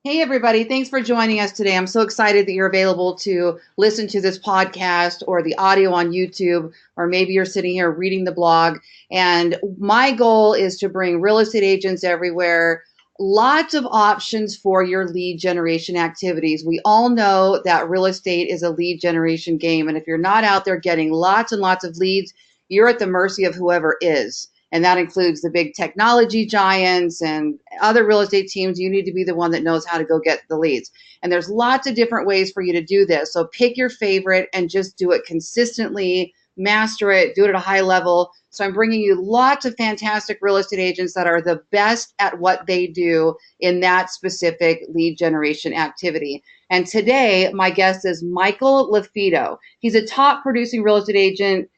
Hey, everybody. Thanks for joining us today. I'm so excited that you're available to listen to this podcast or the audio on YouTube, or maybe you're sitting here reading the blog. And my goal is to bring real estate agents everywhere lots of options for your lead generation activities. We all know that real estate is a lead generation game. And if you're not out there getting lots and lots of leads, you're at the mercy of whoever is. And that includes the big technology giants and other real estate teams. You need to be the one that knows how to go get the leads. And there's lots of different ways for you to do this. So pick your favorite and just do it consistently, master it, do it at a high level. So I'm bringing you lots of fantastic real estate agents that are the best at what they do in that specific lead generation activity. And today, my guest is Michael LaFido. He's a top producing real estate agent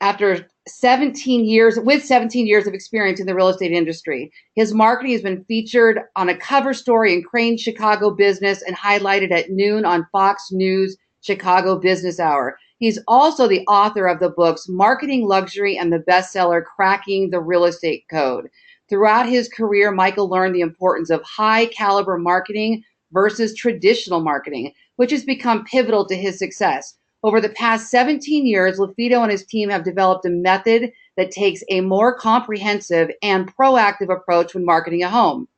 after 17 years of experience in the real estate industry. His marketing has been featured on a cover story in Crain's Chicago Business and highlighted at noon on Fox News Chicago Business Hour. He's also the author of the books Marketing Luxury and the bestseller Cracking the Real Estate Code. Throughout his career, Michael learned the importance of high caliber marketing versus traditional marketing, which has become pivotal to his success. Over the past 17 years, LaFido and his team have developed a method that takes a more comprehensive and proactive approach when marketing a home.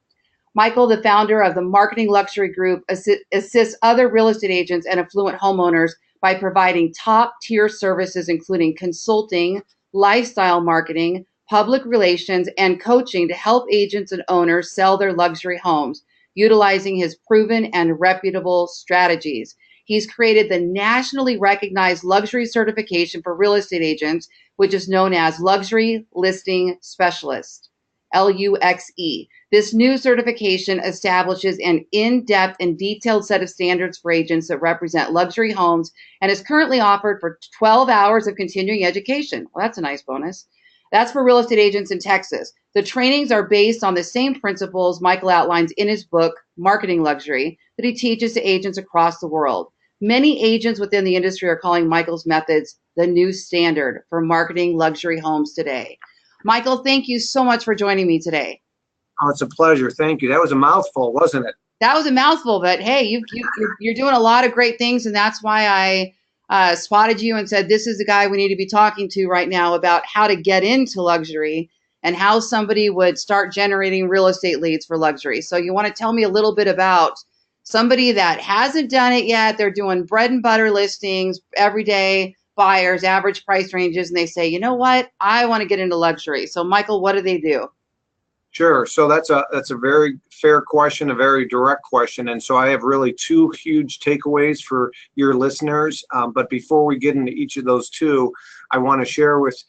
Michael, the founder of the Marketing Luxury Group, assists other real estate agents and affluent homeowners by providing top-tier services, including consulting, lifestyle marketing, public relations, and coaching to help agents and owners sell their luxury homes, utilizing his proven and reputable strategies. He's created the nationally recognized luxury certification for real estate agents, which is known as Luxury Listing Specialist, LUXE. This new certification establishes an in-depth and detailed set of standards for agents that represent luxury homes and is currently offered for 12 hours of continuing education. Well, that's a nice bonus. That's for real estate agents in Texas. The trainings are based on the same principles Michael outlines in his book, Marketing Luxury, that he teaches to agents across the world. Many agents within the industry are calling Michael's methods the new standard for marketing luxury homes today. Michael, thank you so much for joining me today. Oh, it's a pleasure. Thank you. That was a mouthful, wasn't it? That was a mouthful, but hey, you're doing a lot of great things, and that's why I spotted you and said, this is the guy we need to be talking to right now about how to get into luxury and how somebody would start generating real estate leads for luxury. So you want to tell me a little bit about somebody that hasn't done it yet. They're doing bread and butter listings, everyday buyers, average price ranges, and they say, you know what, I want to get into luxury. So Michael, what do they do? Sure. So that's a very fair question, a very direct question. And so I have really two huge takeaways for your listeners. But before we get into each of those two, I want to share with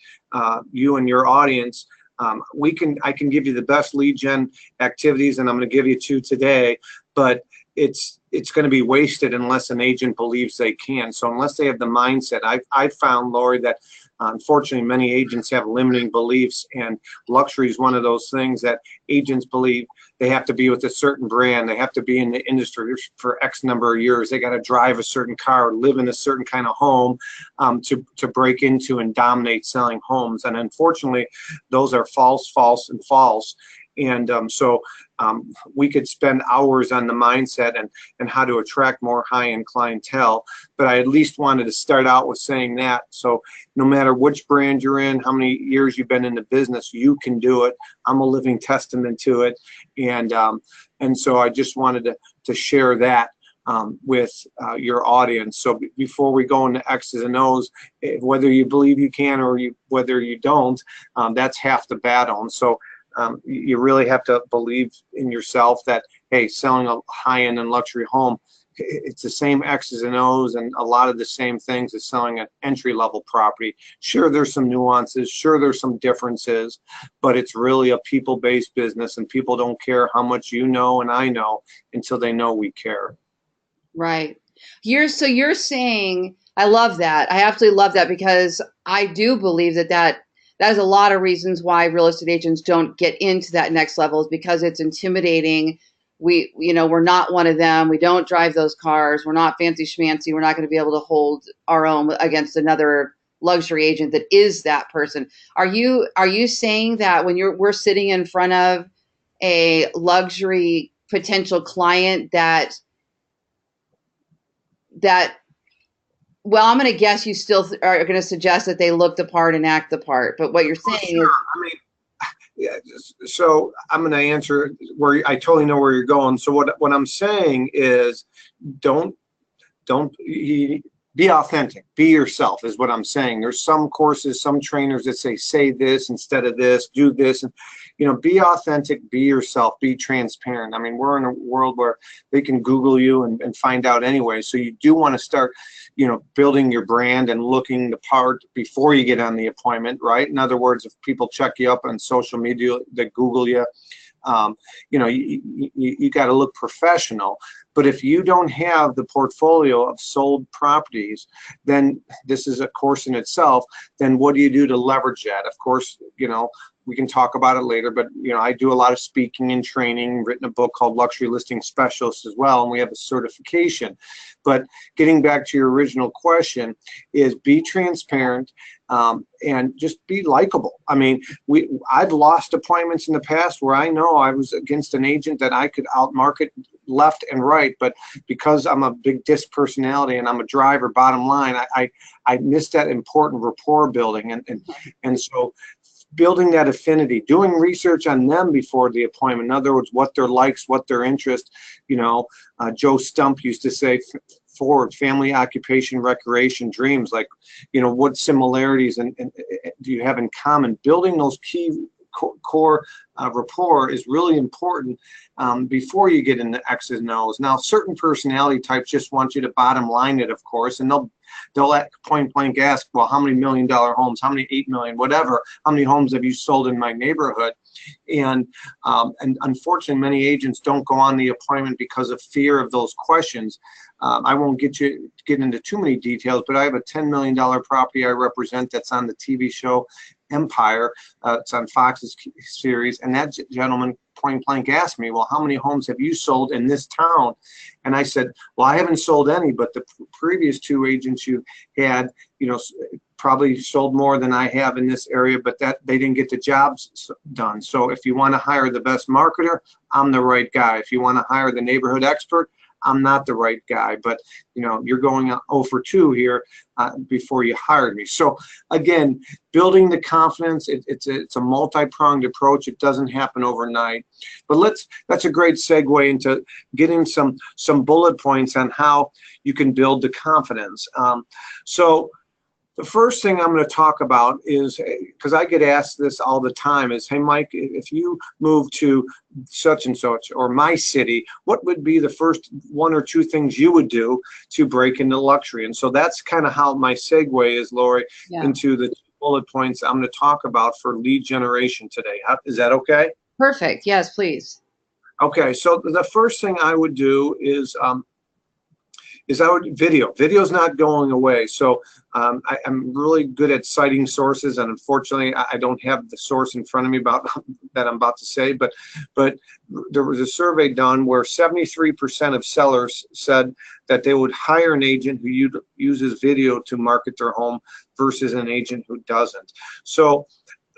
you and your audience. I can give you the best lead gen activities, and I'm going to give you two today, but it's going to be wasted unless an agent believes they can. So unless they have the mindset, I've found, Lori, that unfortunately many agents have limiting beliefs, and luxury is one of those things that agents believe they have to be with a certain brand, they have to be in the industry for X number of years, they got to drive a certain car, live in a certain kind of home to break into and dominate selling homes. And unfortunately, those are false, and false. And we could spend hours on the mindset and how to attract more high-end clientele. But I at least wanted to start out with saying that. So no matter which brand you're in, how many years you've been in the business, you can do it. I'm a living testament to it. And so I just wanted to share that with your audience. So before we go into X's and O's, whether you believe you can or whether you don't, that's half the battle. And so you really have to believe in yourself that, hey, selling a high-end and luxury home, it's the same X's and O's and a lot of the same things as selling an entry-level property. Sure, there's some nuances. Sure, there's some differences, but it's really a people-based business, and people don't care how much you know and I know until they know we care. Right. So you're saying, I love that. I absolutely love that, because I do believe that is a lot of reasons why real estate agents don't get into that next level, is because it's intimidating. We're not one of them. We don't drive those cars. We're not fancy schmancy. We're not going to be able to hold our own against another luxury agent that is that person. Are you saying that when we're sitting in front of a luxury potential client that well, I'm going to guess you still are going to suggest that they look the part and act the part. But what you're saying is, I mean, yeah, so I'm going to answer where I totally know where you're going. So what I'm saying is, don't be authentic, be yourself is what I'm saying. There's some courses, some trainers that say this instead of this, do this, and be authentic, be yourself, be transparent. I mean, we're in a world where they can Google you and find out anyway. So you do want to start building your brand and looking the part before you get on the appointment, right? In other words, if people check you up on social media, they Google you, you got to look professional. But if you don't have the portfolio of sold properties, then this is a course in itself. Then what do you do to leverage that? Of course, we can talk about it later, but I do a lot of speaking and training, written a book called Luxury Listing Specialist as well, and we have a certification. But getting back to your original question is be transparent and just be likable. I mean, I've lost appointments in the past where I know I was against an agent that I could outmarket left and right, but because I'm a big disc personality and I'm a driver, bottom line, I missed that important rapport building, and so building that affinity, doing research on them before the appointment. In other words, what their likes, what their interests. Joe Stump used to say, forward, family, occupation, recreation, dreams. Like, what similarities and do you have in common? Building those key core rapport is really important before you get into X's and O's. Now, certain personality types just want you to bottom line it, of course, and they'll at point blank ask, well, how many $1 million homes, how many 8 million, whatever, how many homes have you sold in my neighborhood? And unfortunately, many agents don't go on the appointment because of fear of those questions. I won't get into too many details, but I have a $10 million property I represent that's on the TV show Empire. It's on Fox's series, and that gentleman point blank asked me, well, how many homes have you sold in this town? And I said, well, I haven't sold any, but the previous two agents you had, probably sold more than I have in this area, but that they didn't get the jobs done. So if you want to hire the best marketer, I'm the right guy. If you want to hire the neighborhood expert, I'm not the right guy. But you're going 0 for 2 here before you hired me. So again, building the confidence, it's a multi-pronged approach. It doesn't happen overnight. But that's a great segue into getting some bullet points on how you can build the confidence. So the first thing I'm going to talk about is, because I get asked this all the time, is, hey, Mike, if you move to such and such or my city, what would be the first 1 or 2 things you would do to break into luxury? And so that's kind of how my segue is, Lori, into the bullet points I'm going to talk about for lead generation today. Is that okay? Perfect. Yes, please. Okay, so the first thing I would do is video's not going away. So I'm really good at citing sources, and unfortunately I don't have the source in front of me about that I'm about to say, but there was a survey done where 73% of sellers said that they would hire an agent who uses video to market their home versus an agent who doesn't.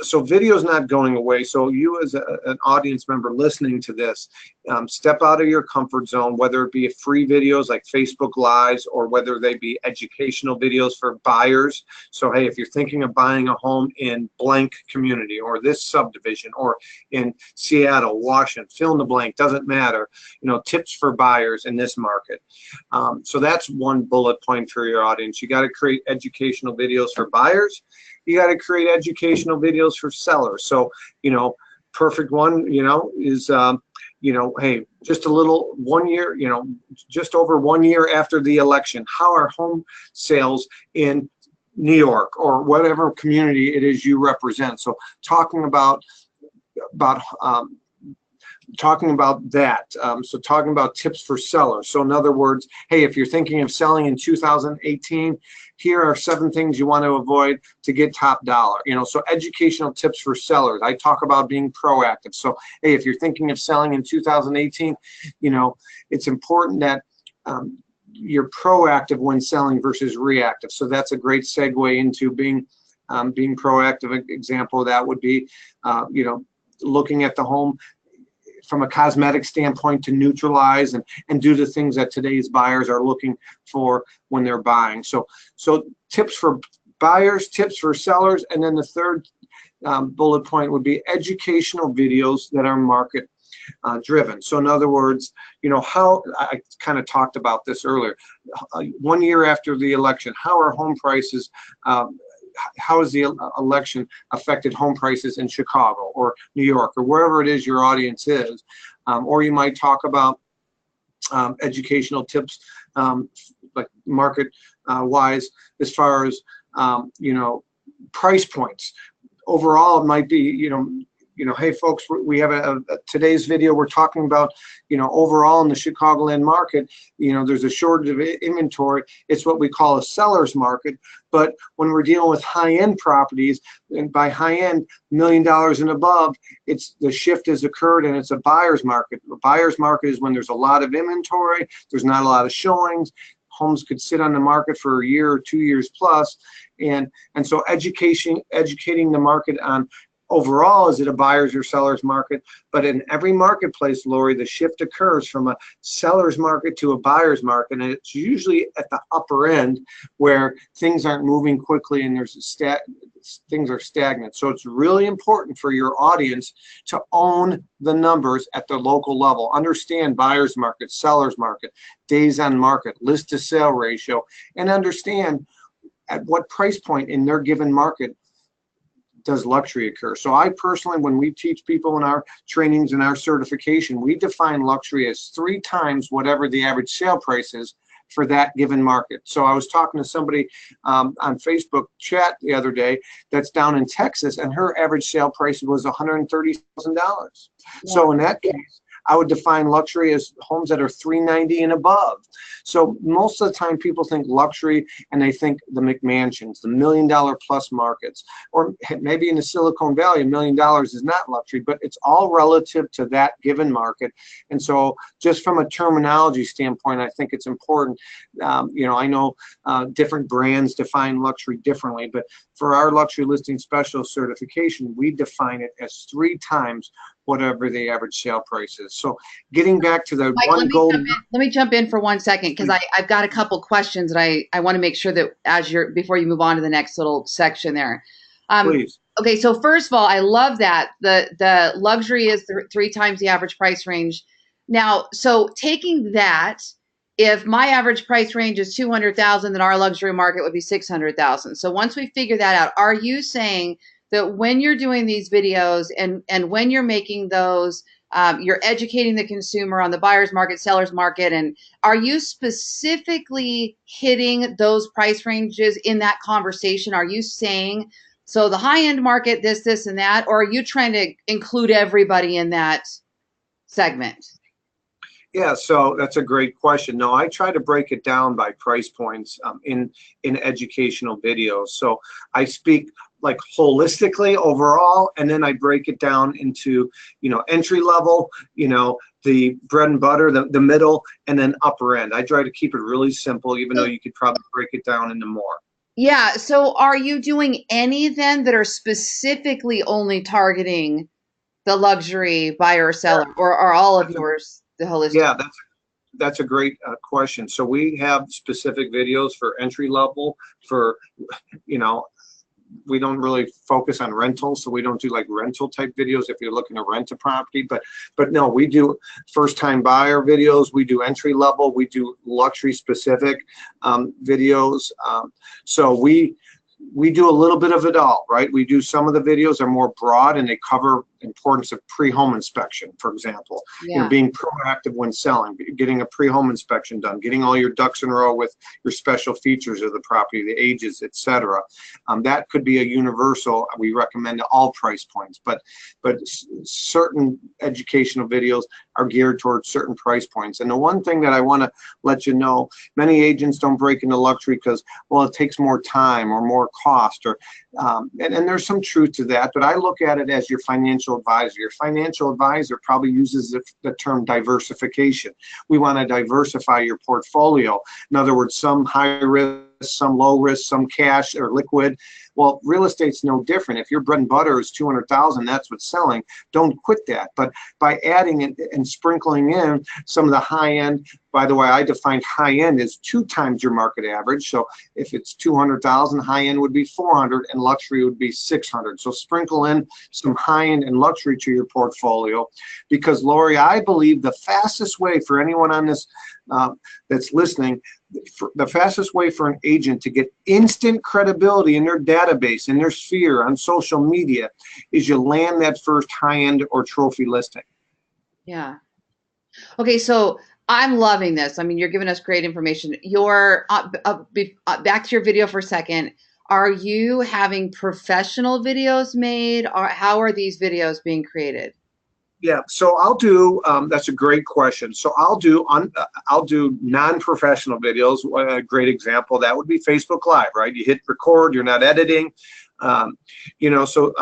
So video is not going away. So you as an audience member listening to this, step out of your comfort zone, whether it be free videos like Facebook Lives or whether they be educational videos for buyers. So, hey, if you're thinking of buying a home in blank community or this subdivision or in Seattle, Washington, fill in the blank, doesn't matter, tips for buyers in this market. So that's one bullet point for your audience. You got to create educational videos for buyers. You got to create educational videos for sellers. So, perfect one, is, hey, just a little 1 year, just over 1 year after the election, how are home sales in New York or whatever community it is you represent? So talking about that. So talking about tips for sellers. So in other words, hey, if you're thinking of selling in 2018, here are 7 things you want to avoid to get top dollar. So educational tips for sellers. I talk about being proactive. So, hey, if you're thinking of selling in 2018, it's important that you're proactive when selling versus reactive. So that's a great segue into being proactive. An example of that would be, looking at the home from a cosmetic standpoint to neutralize and do the things that today's buyers are looking for when they're buying. So tips for buyers, tips for sellers, and then the third bullet point would be educational videos that are market driven. So in other words, how I kind of talked about this earlier, 1 year after the election, how are home prices, how has the election affected home prices in Chicago or New York or wherever it is your audience is? Or you might talk about educational tips, like market wise, as far as, price points. Overall, it might be, hey folks, we have today's video, we're talking about, overall in the Chicagoland market, there's a shortage of inventory. It's what we call a seller's market. But when we're dealing with high-end properties, and by high-end, $1 million and above, the shift has occurred and it's a buyer's market. A buyer's market is when there's a lot of inventory, there's not a lot of showings. Homes could sit on the market for a year or 2 years plus. And so educating the market on overall, is it a buyer's or seller's market? But in every marketplace, Lori, the shift occurs from a seller's market to a buyer's market, and it's usually at the upper end where things aren't moving quickly and things are stagnant. So it's really important for your audience to own the numbers at the local level. Understand buyer's market, seller's market, days on market, list to sale ratio, and understand at what price point in their given market does luxury occur. So I personally, when we teach people in our trainings and our certification, we define luxury as 3 times whatever the average sale price is for that given market. So I was talking to somebody on Facebook chat the other day that's down in Texas, and her average sale price was $130,000. Yeah. So in that case, I would define luxury as homes that are $390,000 and above. So most of the time people think luxury and they think the McMansions, the $1 million plus markets, or maybe in the Silicon Valley, $1 million is not luxury, but it's all relative to that given market. And so just from a terminology standpoint, I think it's important. I know different brands define luxury differently, but for our luxury listing specialist certification, we define it as 3 times whatever the average sale price is. So getting back to the Mike, let me jump in for 1 second, because I've got a couple questions that I want to make sure that before you move on to the next little section there. Please. Okay, so first of all, I love that the luxury is 3 times the average price range. Now, so taking that, if my average price range is $200,000, then our luxury market would be $600,000. So once we figure that out, are you saying that when you're doing these videos and when you're making those, you're educating the consumer on the buyer's market, seller's market, and are you specifically hitting those price ranges in that conversation? Are you saying, so the high-end market, this, and that, or are you trying to include everybody in that segment? Yeah, so that's a great question. No, I try to break it down by price points in educational videos. So I speak like holistically overall, and then I break it down into, entry level, the bread and butter, the middle, and then upper end. I try to keep it really simple, even though you could probably break it down into more. Yeah. So are you doing any then that are specifically only targeting the luxury buyer or seller, or are all of yours the holistic? Yeah, that's a great question. So we have specific videos for entry level, for, we don't really focus on rentals, so we don't do like rental type videos if you're looking to rent a property, but no, we do first time buyer videos, we do entry level, we do luxury specific videos. So we do a little bit of it all, right? We do some of the videos are more broad and they cover importance of pre-home inspection, for example. Yeah. Being proactive when selling, getting a pre-home inspection done, getting all your ducks in a row with your special features of the property, the ages, etc. That could be a universal. We recommend to all price points, but certain educational videos are geared towards certain price points. And the one thing that I want to let you know, many agents don't break into luxury because, well, it takes more time or more cost, or and there's some truth to that, but I look at it as your financial advisor. Your financial advisor probably uses the term diversification. We want to diversify your portfolio. In other words, some high risk, some low risk, some cash or liquid. Well, real estate's no different. If your bread and butter is 200,000, that's what's selling. Don't quit that. But by adding and sprinkling in some of the high end, by the way, I define high end as 2 times your market average. So if it's 200,000, high end would be 400 and luxury would be 600. So sprinkle in some high end and luxury to your portfolio, because Lori, I believe the fastest way for anyone on this that's listening, the fastest way for an agent to get instant credibility in their database, in their sphere, on social media, is you land that first high end or trophy listing. Yeah. Okay, so I'm loving this. I mean, you're giving us great information. You're back to your video for a second. Are you having professional videos made, or how are these videos being created? Yeah, so I'll do. That's a great question. So I'll do non-professional videos. A great example that would be Facebook Live, right? You hit record. You're not editing. You know, so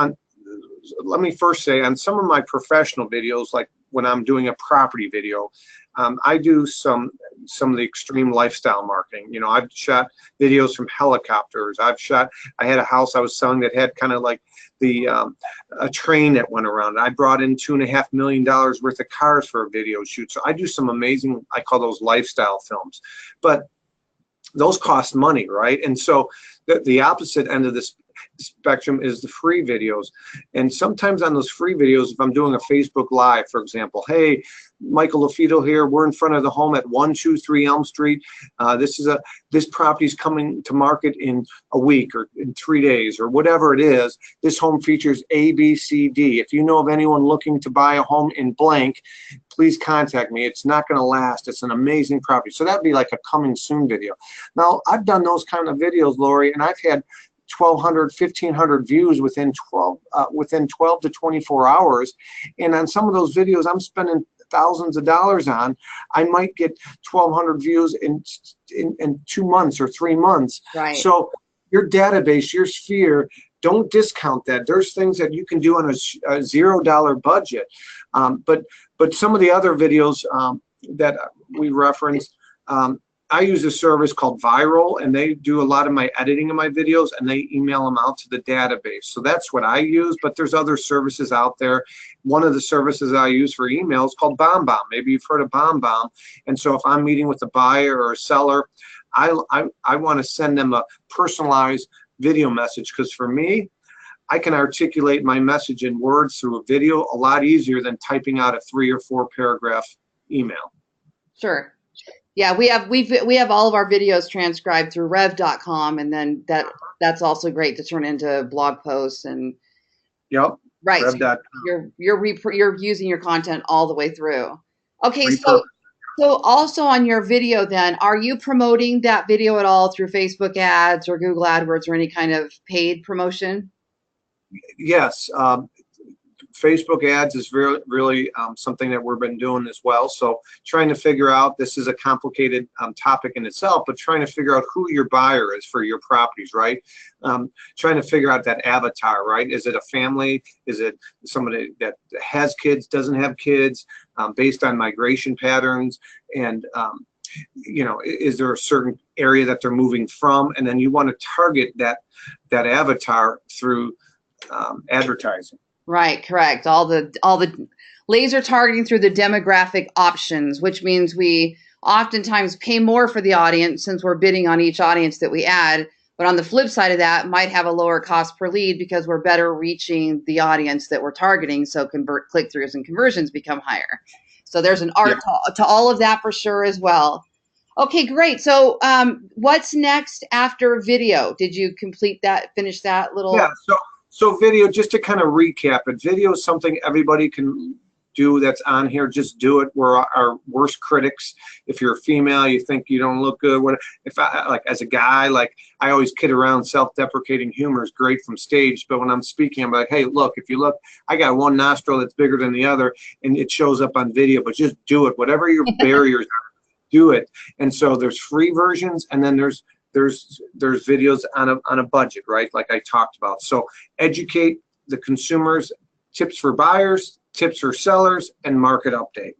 let me first say, on some of my professional videos, like when I'm doing a property video, I do some of the extreme lifestyle marketing. You know, I've shot videos from helicopters. I had a house I was selling that had kind of like a train that went around. I brought in $2.5 million worth of cars for a video shoot. So I do some amazing, I call those lifestyle films, but those cost money, right? And so the opposite end of this spectrum is the free videos. And sometimes on those free videos, if I'm doing a Facebook Live, for example, hey, Michael LaFido here, we're in front of the home at 123 Elm Street. This property is coming to market in a week or in 3 days or whatever it is. This home features A, B, C, D. If you know of anyone looking to buy a home in blank, please contact me. It's not going to last. It's an amazing property. So that'd be like a coming soon video. Now, I've done those kind of videos, Lori, and I've had 1,200, 1,500 views within 12 to 24 hours. And on some of those videos I'm spending thousands of dollars on, I might get 1,200 views in 2 months or 3 months. Right. So your database, your sphere, don't discount that. There's things that you can do on a $0 budget. But some of the other videos that we reference, I use a service called Viral, and they do a lot of my editing of my videos, and they email them out to the database. So that's what I use, but there's other services out there. One of the services I use for email is called BombBomb. Maybe you've heard of BombBomb. And so if I'm meeting with a buyer or a seller, I want to send them a personalized video message, because for me, I can articulate my message in words through a video a lot easier than typing out a 3 or 4 paragraph email. Sure. Yeah, we have all of our videos transcribed through rev.com, and then that's also great to turn into blog posts and. Yep. Right. Rev.com. So you're using your content all the way through. Okay, so also on your video, then, are you promoting that video at all through Facebook ads or Google AdWords or any kind of paid promotion? Yes. Facebook ads is really something that we've been doing as well. So trying to figure out, this is a complicated topic in itself, but trying to figure out who your buyer is for your properties, right? Trying to figure out that avatar, right? Is it a family? Is it somebody that has kids, doesn't have kids, based on migration patterns? And you know, is there a certain area that they're moving from? And then you want to target that avatar through advertising. Right, correct. All the laser targeting through the demographic options, which means we oftentimes pay more for the audience since we're bidding on each audience that we add. But on the flip side of that, might have a lower cost per lead because we're better reaching the audience that we're targeting. So click-throughs and conversions become higher. So there's an art to all of that for sure as well. Okay, great. So what's next after video? Did you finish that little? Yeah, so video, just to kind of recap it, video is something everybody can do that's on here. Just do it. We're our worst critics. If you're a female, you think you don't look good. If I, like, as a guy, like, I always kid around, self-deprecating humor is great from stage, but when I'm speaking, I'm like, hey, look, if you look, I got one nostril that's bigger than the other, and it shows up on video, but just do it. Whatever your barriers are, do it. And so there's free versions, and then there's videos on a budget, right? Like I talked about. So educate the consumers, tips for buyers, tips for sellers, and market update.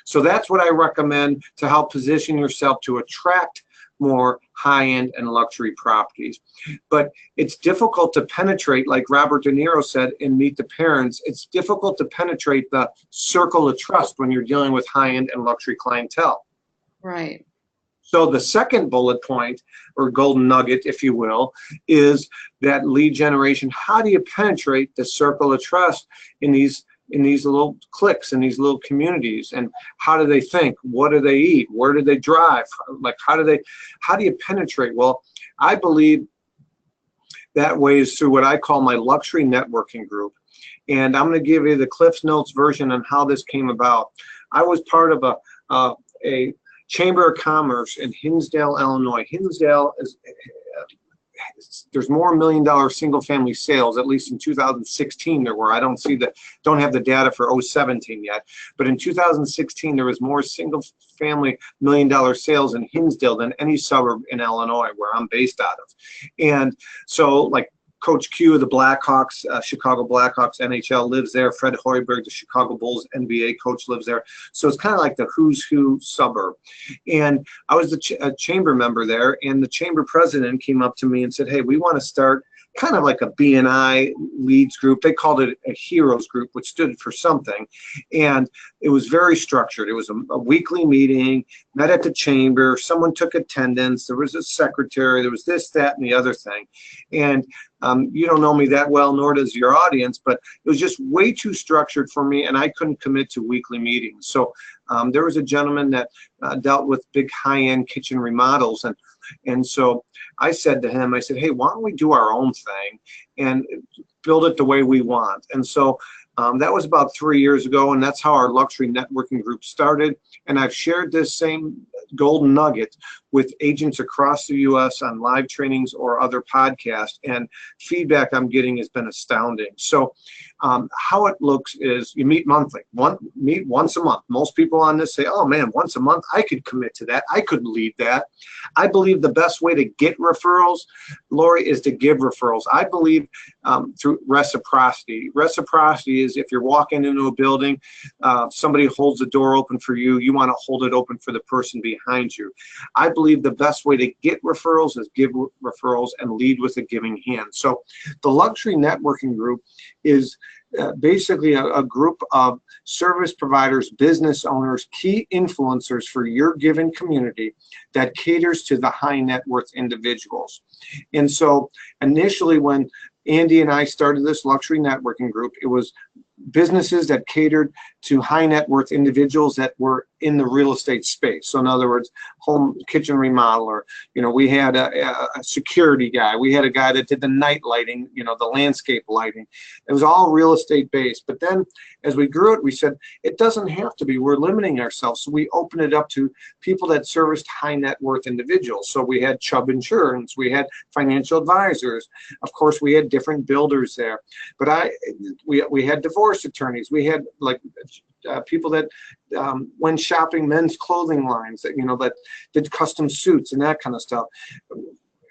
So that's what I recommend to help position yourself to attract more high-end and luxury properties. But it's difficult to penetrate, like Robert De Niro said in Meet the Parents, it's difficult to penetrate the circle of trust when you're dealing with high-end and luxury clientele. Right. So the second bullet point, or golden nugget, if you will, is that lead generation. How do you penetrate the circle of trust in these little cliques, in these little communities? And how do they think? What do they eat? Where do they drive? Like, how do you penetrate? Well, I believe that way is through what I call my luxury networking group. And I'm going to give you the Cliff's Notes version on how this came about. I was part of a Chamber of Commerce in Hinsdale, Illinois. Hinsdale is, there's more $1 million single family sales, at least in 2016 there were. I don't have the data for 2017 yet, but in 2016 there was more single family $1 million sales in Hinsdale than any suburb in Illinois where I'm based out of. And so, like, Coach Q of the Blackhawks, Chicago Blackhawks, NHL, lives there. Fred Hoiberg, the Chicago Bulls NBA coach, lives there. So it's kind of like the who's who suburb. And I was a chamber member there, and the chamber president came up to me and said, hey, we want to start kind of like a BNI leads group. They called it a heroes group, which stood for something. And it was very structured. It was a weekly meeting, met at the chamber. Someone took attendance. There was a secretary. There was this, that, and the other thing. And you don't know me that well, nor does your audience, but it was just way too structured for me, and I couldn't commit to weekly meetings. So there was a gentleman that dealt with big high-end kitchen remodels, and so I said to him, I said, hey, why don't we do our own thing and build it the way we want? And so that was about 3 years ago, and that's how our luxury networking group started. And I've shared this same golden nugget with agents across the U.S. on live trainings or other podcasts, and feedback I'm getting has been astounding. So how it looks is you meet monthly, meet once a month. Most people on this say, oh man, once a month, I could commit to that. I could lead that. I believe the best way to get referrals, Lori, is to give referrals. I believe through reciprocity. Reciprocity is if you're walking into a building, somebody holds the door open for you, you want to hold it open for the person behind you. I believe the best way to get referrals is give referrals and lead with a giving hand. So the luxury networking group is basically a group of service providers, business owners, key influencers for your given community that caters to the high net worth individuals. And so initially when Andy and I started this luxury networking group, it was businesses that catered to high net worth individuals that were in the real estate space. So in other words, home kitchen remodeler, we had a security guy. We had a guy that did the night lighting, the landscape lighting. It was all real estate based. But then as we grew it, we said, it doesn't have to be. We're limiting ourselves. So we opened it up to people that serviced high net worth individuals. So we had Chubb Insurance. We had financial advisors. Of course, we had different builders there. But we had divorce attorneys. We had people that went shopping men's clothing lines that did custom suits and that kind of stuff.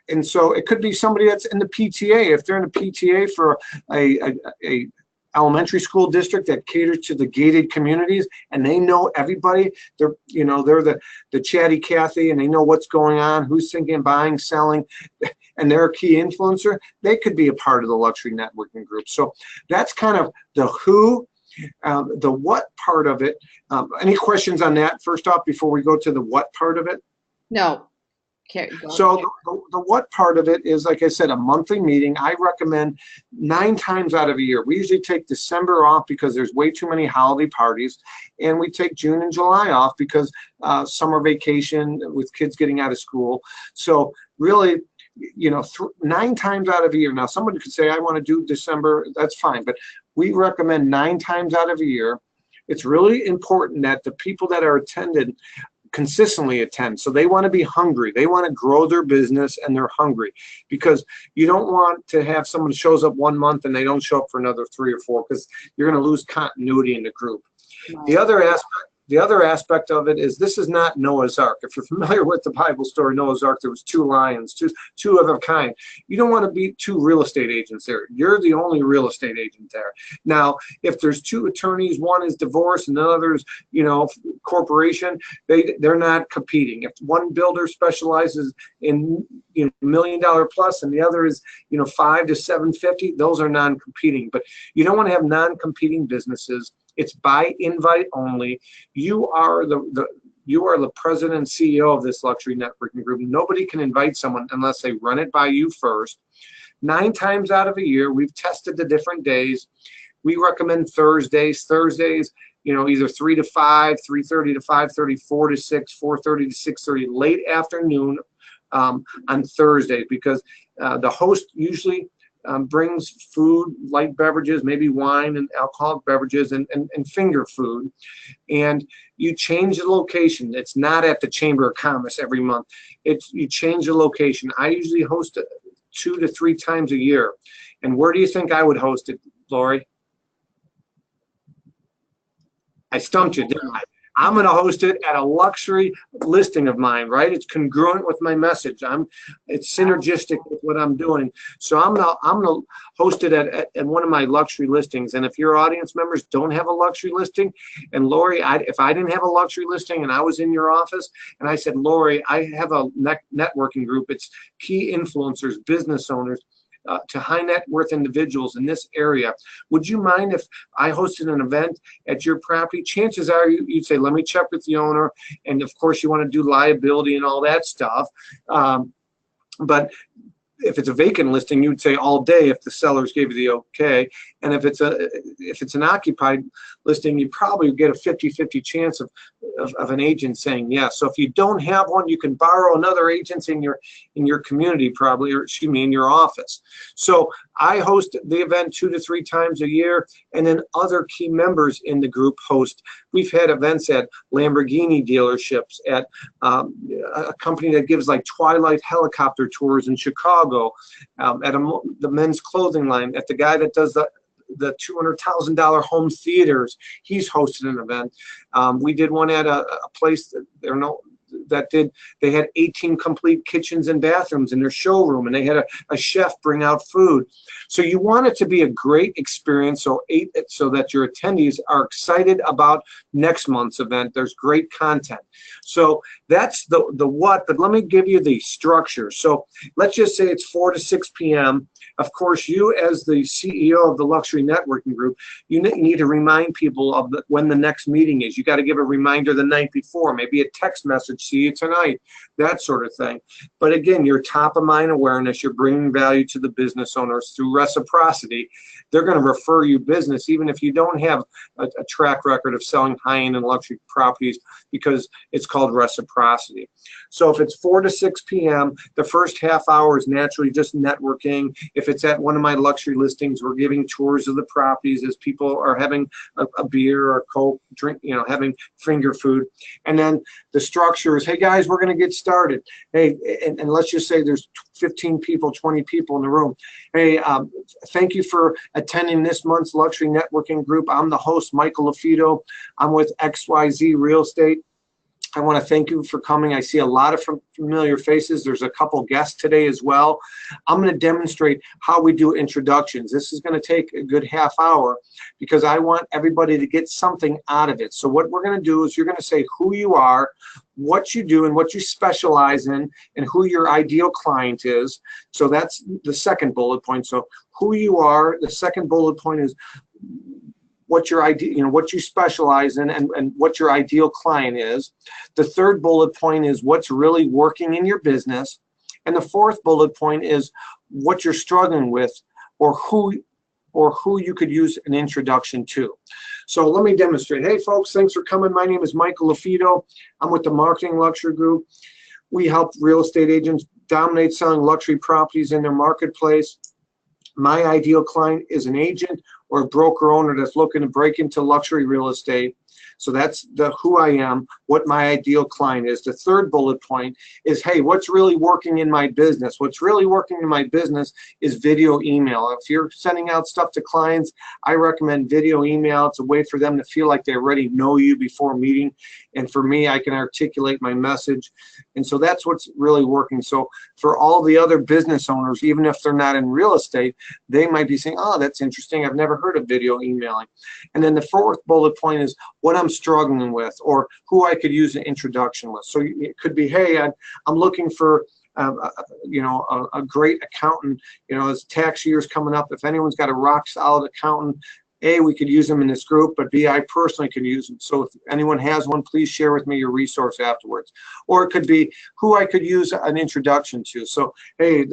And so it could be somebody that's in the PTA. If they're in a PTA for a elementary school district that caters to the gated communities and they know everybody, they're the chatty Cathy and they know what's going on, who's thinking, buying, selling, and they're a key influencer, they could be a part of the luxury networking group. So that's kind of the who. The what part of it, any questions on that first off before we go to the what part of it? No. Okay, so the what part of it is, like I said, a monthly meeting. I recommend 9 times out of a year. We usually take December off because there's way too many holiday parties, and we take June and July off because summer vacation with kids getting out of school. So really, 9 times out of a year. Now, somebody could say, I want to do December. That's fine. But we recommend 9 times out of a year. It's really important that the people that are attended consistently attend. So they want to be hungry. They want to grow their business and they're hungry, because you don't want to have someone who shows up 1 month and they don't show up for another 3 or 4, because you're going to lose continuity in the group. Right. The other aspect of it is this is not Noah's Ark. If you're familiar with the Bible story, Noah's Ark, there was 2 lions, two of a kind. You don't want to be 2 real estate agents there. You're the only real estate agent there. Now, if there's 2 attorneys, one is divorced and the other is, corporation, they're not competing. If one builder specializes in $1 million plus and the other is 5 to 750, those are non-competing. But you don't want to have non-competing businesses. It's by invite only. You are the president and CEO of this luxury networking group. Nobody can invite someone unless they run it by you first. 9 times out of a year, we've tested the different days. We recommend Thursdays. Either 3 to 5, 3:30 to 5:30, 4 to 6, 4:30 to 6:30, late afternoon on Thursday, because the host usually brings food, light beverages, maybe wine and alcoholic beverages, and finger food. And you change the location. It's not at the Chamber of Commerce every month. You change the location. I usually host it 2 to 3 times a year. And where do you think I would host it, Lori? I stumped you, didn't I? I'm going to host it at a luxury listing of mine, right? It's congruent with my message. It's synergistic with what I'm doing. So I'm gonna host it at one of my luxury listings. And if your audience members don't have a luxury listing, and Lori, if I didn't have a luxury listing and I was in your office and I said, Lori, I have a networking group. It's key influencers, business owners, to high net worth individuals in this area. Would you mind if I hosted an event at your property? Chances are you'd say, let me check with the owner. And of course you want to do liability and all that stuff. But if it's a vacant listing, you would say all day if the sellers gave you the okay. And if it's an occupied listing, you probably get a 50-50 chance of an agent saying yes. So if you don't have one, you can borrow another agent in your community, probably, or excuse me, in your office. So I host the event 2 to 3 times a year, and then other key members in the group host. We've had events at Lamborghini dealerships, at a company that gives like Twilight helicopter tours in Chicago, at the men's clothing line, at the guy that does the $200,000 home theaters. He's hosted an event. We did one at a place they had 18 complete kitchens and bathrooms in their showroom, and they had a chef bring out food. So you want it to be a great experience, so that your attendees are excited about next month's event. There's great content. So that's the what, but let me give you the structure. So let's just say it's 4 to 6 p.m. Of course, you as the CEO of the Luxury Networking Group, you need to remind people of when the next meeting is. You got to give a reminder the night before, maybe a text message, see you tonight, that sort of thing. But again, your top of mind awareness, you're bringing value to the business owners through reciprocity. They're going to refer you business, even if you don't have a track record of selling high-end and luxury properties, because it's called reciprocity. So if it's 4 to 6 p.m., the first half hour is naturally just networking. If it's at one of my luxury listings, we're giving tours of the properties as people are having a beer or Coke, drink, having finger food. And then the structure is, hey guys, we're going to get started. Hey, and let's just say there's 15 people, 20 people in the room. Hey, thank you for attending this month's Luxury Networking Group. I'm the host, Michael LaFido. I'm with XYZ Real Estate. I want to thank you for coming. I see a lot of familiar faces. There's a couple guests today as well. I'm going to demonstrate how we do introductions. This is going to take a good half hour because I want everybody to get something out of it. So what we're going to do is you're going to say who you are, what you do and what you specialize in, and who your ideal client is. So that's the second bullet point. So who you are. The second bullet point is what your idea, what you specialize in, and what your ideal client is. The third bullet point is what's really working in your business. And the fourth bullet point is what you're struggling with, or who you could use an introduction to. So let me demonstrate. Hey folks, thanks for coming. My name is Michael LaFido. I'm with the Marketing Luxury Group. We help real estate agents dominate selling luxury properties in their marketplace. My ideal client is an agent or a broker owner that's looking to break into luxury real estate. So that's who I am, what my ideal client is. The third bullet point is, hey, what's really working in my business? What's really working in my business is video email. If you're sending out stuff to clients, I recommend video email. It's a way for them to feel like they already know you before meeting. And for me, I can articulate my message. And so that's what's really working. So for all the other business owners, even if they're not in real estate, they might be saying, oh, that's interesting. I've never heard of video emailing. And then the fourth bullet point is, what what I'm struggling with, or who I could use an introduction with. So it could be, hey, I'm looking for a great accountant. As tax year's coming up, if anyone's got a rock solid accountant, A, we could use them in this group, but B, I personally can use them. So if anyone has one, please share with me your resource afterwards. Or it could be who I could use an introduction to. So, hey,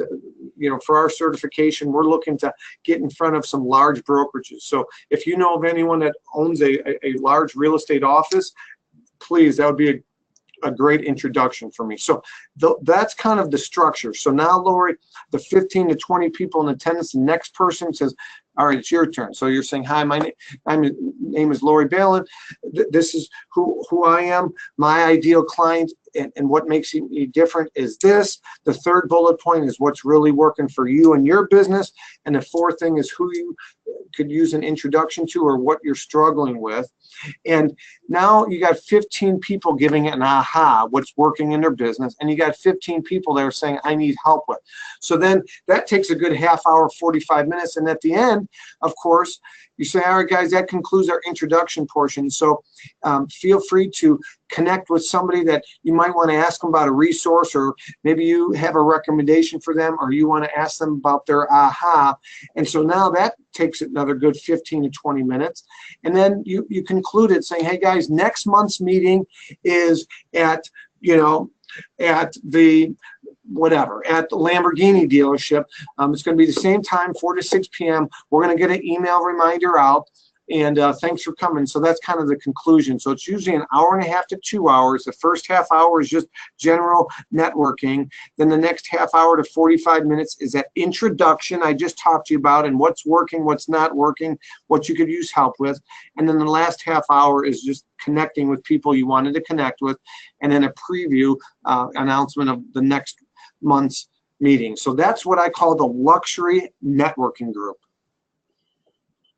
for our certification, we're looking to get in front of some large brokerages. So if you know of anyone that owns a large real estate office, please, that would be a great introduction for me. So that's kind of the structure. So now, Lori, the 15 to 20 people in attendance, the next person says, all right, it's your turn. So you're saying, hi, my name is Lori Ballen. This is who I am. My ideal client and what makes me different is this. The third bullet point is what's really working for you and your business. And the fourth thing is who you could use an introduction to or what you're struggling with. And now you got 15 people giving an aha, what's working in their business, and you got 15 people that are saying, I need help with. So then that takes a good half hour, 45 minutes. And at the end, of course, you say, all right, guys, that concludes our introduction portion. So feel free to connect with somebody that you might want to ask them about a resource, or maybe you have a recommendation for them, or you want to ask them about their aha. And so now that takes another good 15 to 20 minutes. And then you conclude it saying, hey, guys, next month's meeting is at the Lamborghini dealership. It's going to be the same time, 4 to 6 p.m. We're going to get an email reminder out, and thanks for coming. So that's kind of the conclusion. So it's usually an hour and a half to 2 hours. The first half hour is just general networking. Then the next half hour to 45 minutes is that introduction I just talked to you about, and what's working, what's not working, what you could use help with. And then the last half hour is just connecting with people you wanted to connect with, and then a preview announcement of the next month's meeting. So that's what I call the luxury networking group.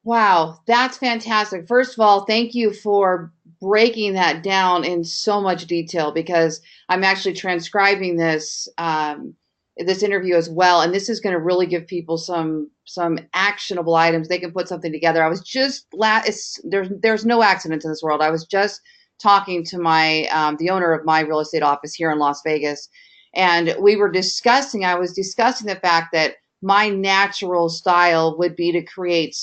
Wow, that's fantastic. First of all, thank you for breaking that down in so much detail, because I'm actually transcribing this this interview as well, and this is going to really give people some actionable items. They can put something together. I was just there's no accidents in this world. I was just talking to my the owner of my real estate office here in Las Vegas, and I was discussing the fact that my natural style would be to create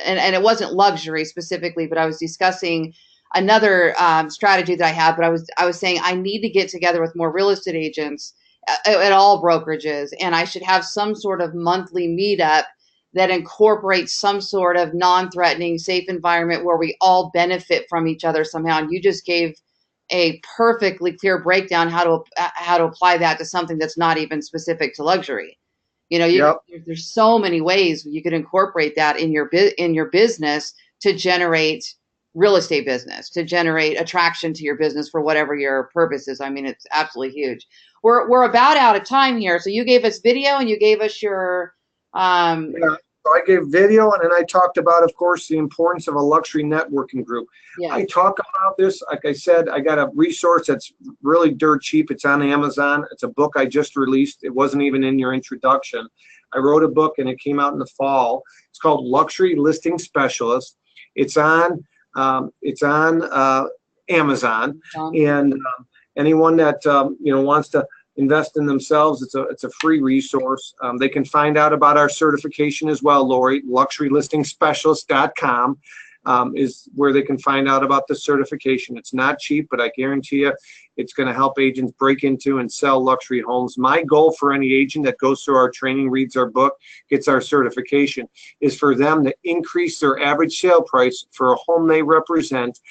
and it wasn't luxury specifically, but I was discussing another strategy that I have. But I was saying I need to get together with more real estate agents at all brokerages, and I should have some sort of monthly meetup that incorporates some sort of non-threatening, safe environment where we all benefit from each other somehow. And you just gave a perfectly clear breakdown how to apply that to something that's not even specific to luxury. Yep. There's so many ways you could incorporate that in your business to generate real estate business, to generate attraction to your business for whatever your purpose is. I mean, it's absolutely huge. We're about out of time here. So you gave us video and you gave us your Yeah. So I gave video, and then I talked about, of course, the importance of a luxury networking group. yeah. I talk about this, like I said, I got a resource that's really dirt cheap. It's on Amazon. It's a book I just released. It wasn't even in your introduction. I wrote a book, and it came out in the fall. It's called Luxury Listing Specialist. It's on Amazon, and anyone that wants to invest in themselves, it's a free resource. They can find out about our certification as well, Lori. LuxuryListingSpecialist.com is where they can find out about the certification. It's not cheap, but I guarantee you it's going to help agents break into and sell luxury homes. My goal for any agent that goes through our training, reads our book, gets our certification, is for them to increase their average sale price for a home they represent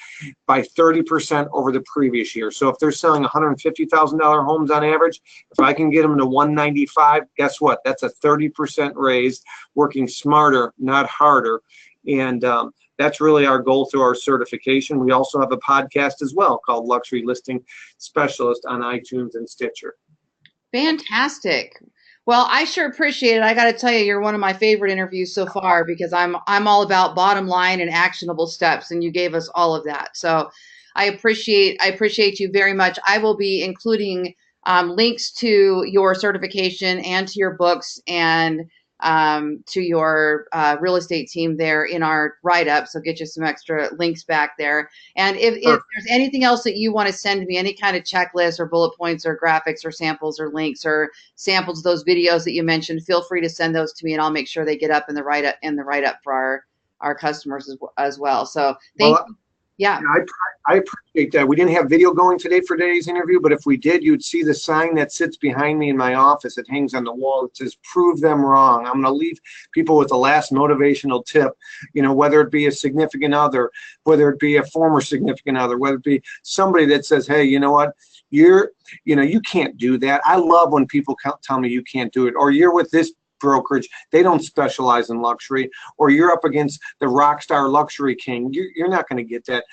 by 30% over the previous year. So if they're selling $150,000 homes on average, if I can get them to 195, guess what? That's a 30% raise, working smarter, not harder. And that's really our goal through our certification. We also have a podcast as well called Luxury Listing Specialist on iTunes and Stitcher. Fantastic. Well, I sure appreciate it. I got to tell you, you're one of my favorite interviews so far, because I'm all about bottom line and actionable steps, and you gave us all of that. So I appreciate you very much. I will be including links to your certification and to your books, and to your real estate team there in our write-up. So get you some extra links back there. And if there's anything else that you want to send me, any kind of checklist or bullet points or graphics or samples or links or samples of those videos that you mentioned, feel free to send those to me and I'll make sure they get up in the write-up for our customers as well. So thank you. Yeah. I appreciate that. We didn't have video going today for today's interview, but if we did, you'd see the sign that sits behind me in my office. It hangs on the wall. It says, prove them wrong. I'm going to leave people with the last motivational tip, whether it be a significant other, whether it be a former significant other, whether it be somebody that says, hey, you know what? You can't do that. I love when people tell me you can't do it, or you're with this brokerage, they don't specialize in luxury, or you're up against the rock star luxury king. You're not going to get that.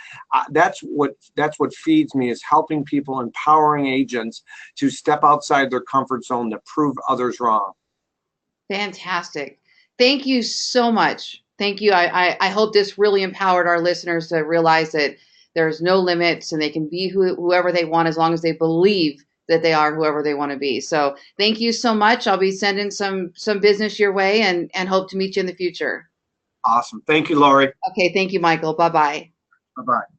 That's what feeds me, is helping people, empowering agents to step outside their comfort zone to prove others wrong. Fantastic. Thank you so much. Thank you. I hope this really empowered our listeners to realize that there's no limits and they can be whoever they want as long as they believe that they are whoever they want to be. So thank you so much. I'll be sending some business your way and hope to meet you in the future. Awesome. Thank you, Lori. Okay. Thank you, Michael. Bye-bye. Bye-bye.